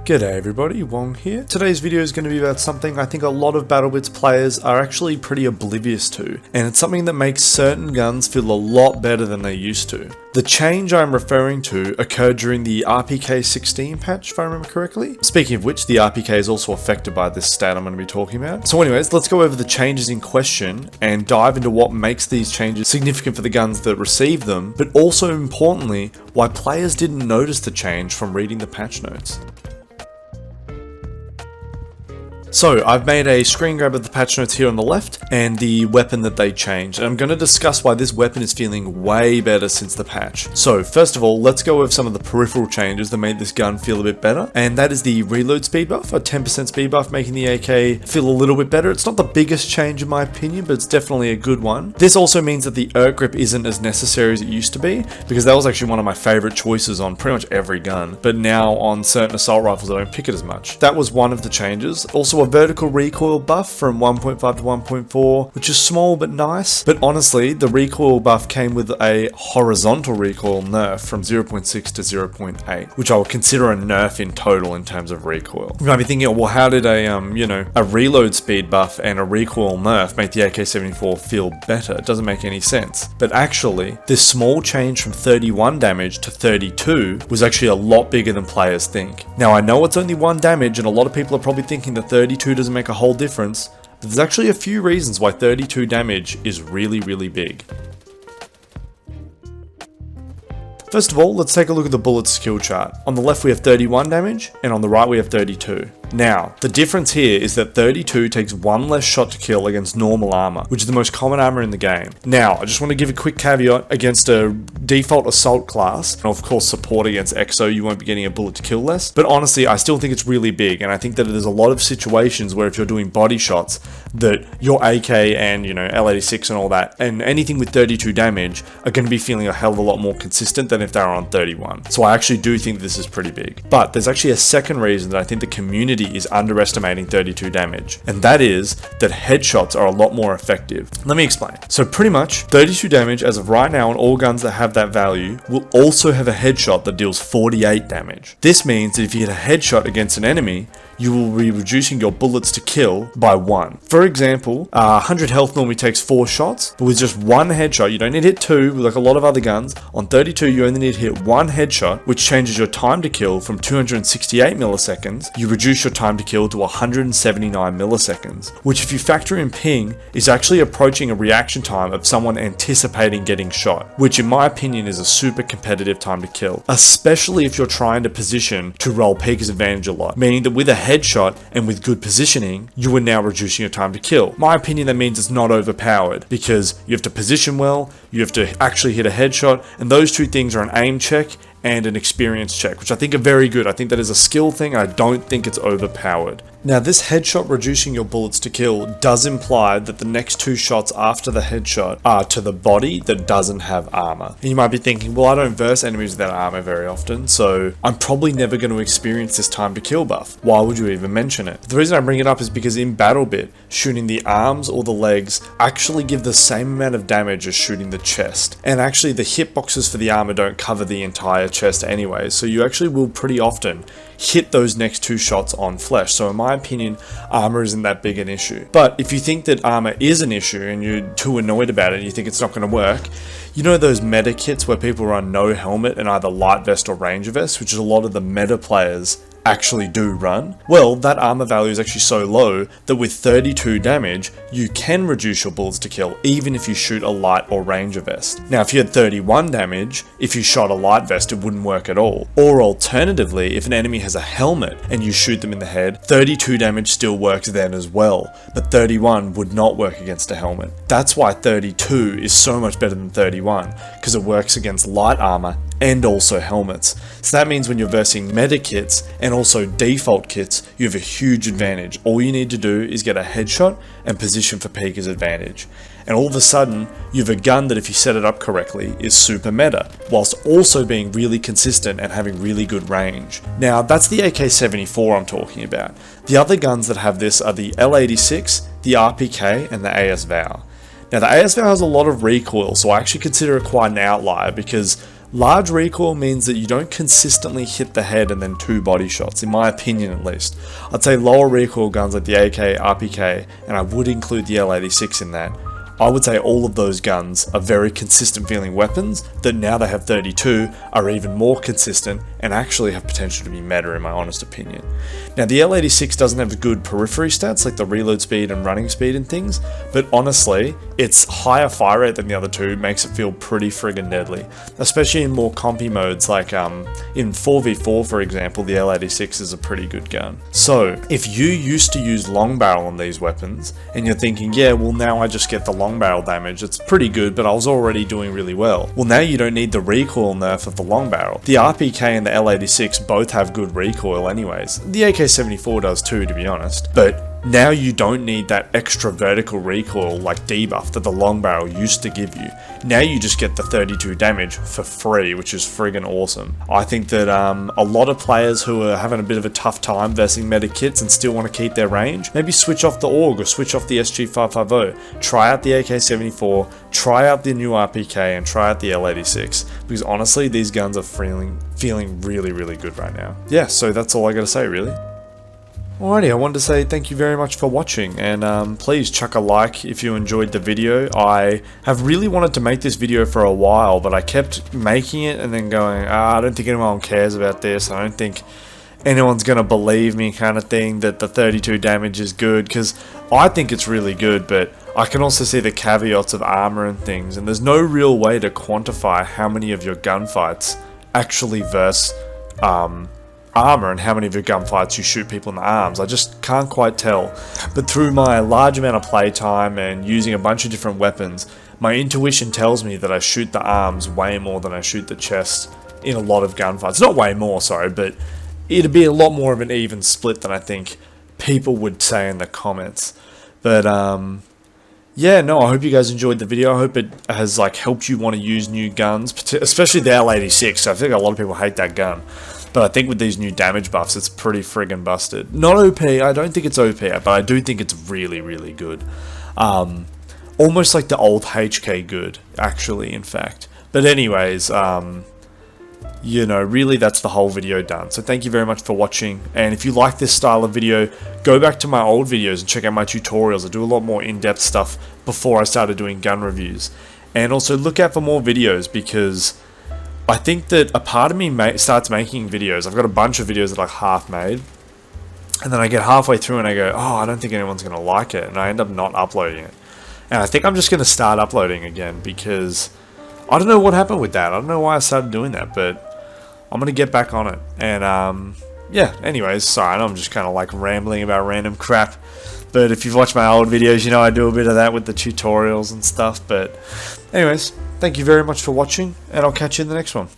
G'day everybody, Wong here. Today's video is going to be about something I think a lot of BattleBit's players are actually pretty oblivious to, and it's something that makes certain guns feel a lot better than they used to. The change I'm referring to occurred during the RPK 16 patch, if I remember correctly. Speaking of which, the RPK is also affected by this stat I'm going to be talking about. So anyways, let's go over the changes in question and dive into what makes these changes significant for the guns that receive them, but also importantly, why players didn't notice the change from reading the patch notes. So I've made a screen grab of the patch notes here on the left and the weapon that they changed, and I'm going to discuss why this weapon is feeling way better since the patch. So first of all, let's go over some of the peripheral changes that made this gun feel a bit better, and that is the reload speed buff, a 10% speed buff, making the AK feel a little bit better. It's not the biggest change in my opinion, but it's definitely a good one. This also means that the erg grip isn't as necessary as it used to be, because that was actually one of my favorite choices on pretty much every gun, but now on certain assault rifles I don't pick it as much. That was one of the changes. Also a vertical recoil buff from 1.5 to 1.4, which is small but nice. But honestly, the recoil buff came with a horizontal recoil nerf from 0.6 to 0.8, which I would consider a nerf in total in terms of recoil. You might be thinking, well, how did a reload speed buff and a recoil nerf make the AK-74 feel better? It doesn't make any sense. But actually, this small change from 31 damage to 32 was actually a lot bigger than players think. Now, I know it's only 1 damage, and a lot of people are probably thinking that 32 doesn't make a whole difference, but there's actually a few reasons why 32 damage is really big. First of all, let's take a look at the bullet skill chart. On the left we have 31 damage, and on the right we have 32. Now, the difference here is that 32 takes 1 less shot to kill against normal armor, which is the most common armor in the game. Now, I just want to give a quick caveat against a default assault class, and of course support against EXO, you won't be getting a bullet to kill less, but honestly, I still think it's really big, and I think that there's a lot of situations where if you're doing body shots, that your AK and, L86 and all that, and anything with 32 damage are going to be feeling a hell of a lot more consistent than if they're on 31. So I actually do think this is pretty big. But there's actually a second reason that I think the community is underestimating 32 damage, and that is that headshots are a lot more effective. Let me explain. So pretty much 32 damage as of right now on all guns that have that value will also have a headshot that deals 48 damage. This means that if you hit a headshot against an enemy, you will be reducing your bullets to kill by 1. For example, 100 health normally takes 4 shots, but with just 1 headshot, you don't need to hit 2 like a lot of other guns. On 32 you only need to hit 1 headshot, which changes your time to kill from 268 milliseconds, you reduce your time to kill to 179 milliseconds, which if you factor in ping, is actually approaching a reaction time of someone anticipating getting shot, which in my opinion is a super competitive time to kill, especially if you're trying to position to roll Peeker's advantage a lot, meaning that with a headshot and with good positioning, you are now reducing your time to kill. My opinion, that means it's not overpowered, because you have to position well, you have to actually hit a headshot, and those two things are an aim check and an experience check, which I think are very good. I think that is a skill thing, and I don't think it's overpowered. Now, this headshot reducing your bullets to kill does imply that the next 2 shots after the headshot are to the body that doesn't have armor. And you might be thinking, well, I don't verse enemies without armor very often, so I'm probably never going to experience this time to kill buff. Why would you even mention it? The reason I bring it up is because in BattleBit, shooting the arms or the legs actually give the same amount of damage as shooting the chest. And actually the hitboxes for the armor don't cover the entire chest anyway, so you actually will pretty often hit those next 2 shots on flesh. So in my opinion, armor isn't that big an issue. But if you think that armor is an issue and you're too annoyed about it and you think it's not going to work, you know those meta kits where people run no helmet and either light vest or ranger vest, which is a lot of the meta players actually do run? Well, that armor value is actually so low that with 32 damage, you can reduce your bullets to kill even if you shoot a light or ranger vest. Now, if you had 31 damage, if you shot a light vest, it wouldn't work at all. Or alternatively, if an enemy has a helmet and you shoot them in the head, 32 damage still works then as well, but 31 would not work against a helmet. That's why 32 is so much better than 31, because it works against light armor and also helmets. So that means when you're versing meta kits and also default kits, you have a huge advantage. All you need to do is get a headshot and position for Peeker's advantage. And all of a sudden, you have a gun that if you set it up correctly is super meta, whilst also being really consistent and having really good range. Now, that's the AK-74 I'm talking about. The other guns that have this are the L86, the RPK, and the AS-VAL. Now, the AS-VAL has a lot of recoil, so I actually consider it quite an outlier because Large recoil means that you don't consistently hit the head and then 2 body shots, in my opinion at least. I'd say lower recoil guns like the AK, RPK, and I would include the L86 in that. I would say all of those guns are very consistent feeling weapons that now they have 32 are even more consistent and actually have potential to be meta in my honest opinion. Now the L86 doesn't have good periphery stats like the reload speed and running speed and things, but honestly its higher fire rate than the other two makes it feel pretty friggin' deadly, especially in more compy modes like in 4v4 for example. The L86 is a pretty good gun. So if you used to use long barrel on these weapons and you're thinking, yeah well now I just get the long barrel damage, it's pretty good but I was already doing really well. Well now you don't need the recoil nerf of the long barrel. The RPK and the L86 both have good recoil anyways. The AK-74 does too, to be honest, but now you don't need that extra vertical recoil like debuff that the long barrel used to give you. Now you just get the 32 damage for free, which is friggin' awesome. I think that a lot of players who are having a bit of a tough time versing meta kits and still want to keep their range, maybe switch off the AUG or switch off the SG550. Try out the AK-74, try out the new RPK, and try out the L86, because honestly these guns are feeling really good right now. Yeah, so that's all I gotta say really. Alrighty, I wanted to say thank you very much for watching, and please chuck a like if you enjoyed the video. I have really wanted to make this video for a while, but I kept making it and then going, I don't think anyone cares about this, I don't think anyone's gonna believe me kind of thing that the 32 damage is good, because I think it's really good, but I can also see the caveats of armor and things, and there's no real way to quantify how many of your gunfights actually verse armor and how many of your gunfights you shoot people in the arms. I just can't quite tell, but through my large amount of playtime and using a bunch of different weapons, my intuition tells me that I shoot the arms way more than I shoot the chest in a lot of gunfights. Not way more, sorry, but it'd be a lot more of an even split than I think people would say in the comments. But yeah, no, I hope you guys enjoyed the video. I hope it has like helped you want to use new guns, especially the L86. I think a lot of people hate that gun, but I think with these new damage buffs, it's pretty friggin' busted. Not OP, I don't think it's OP, but I do think it's really good. Almost like the old HK good, actually, in fact. But anyways, you know, really that's the whole video done. So thank you very much for watching, and if you like this style of video, go back to my old videos and check out my tutorials. I do a lot more in-depth stuff before I started doing gun reviews. And also look out for more videos, because I think that a part of me starts making videos. I've got a bunch of videos that I half made, and then I get halfway through and I go, oh, I don't think anyone's going to like it, and I end up not uploading it. And I think I'm just going to start uploading again, because I don't know what happened with that. I don't know why I started doing that, but I'm going to get back on it. And yeah, anyways, sorry, I know I'm just kind of like rambling about random crap, but if you've watched my old videos, you know I do a bit of that with the tutorials and stuff. But anyways, thank you very much for watching, and I'll catch you in the next one.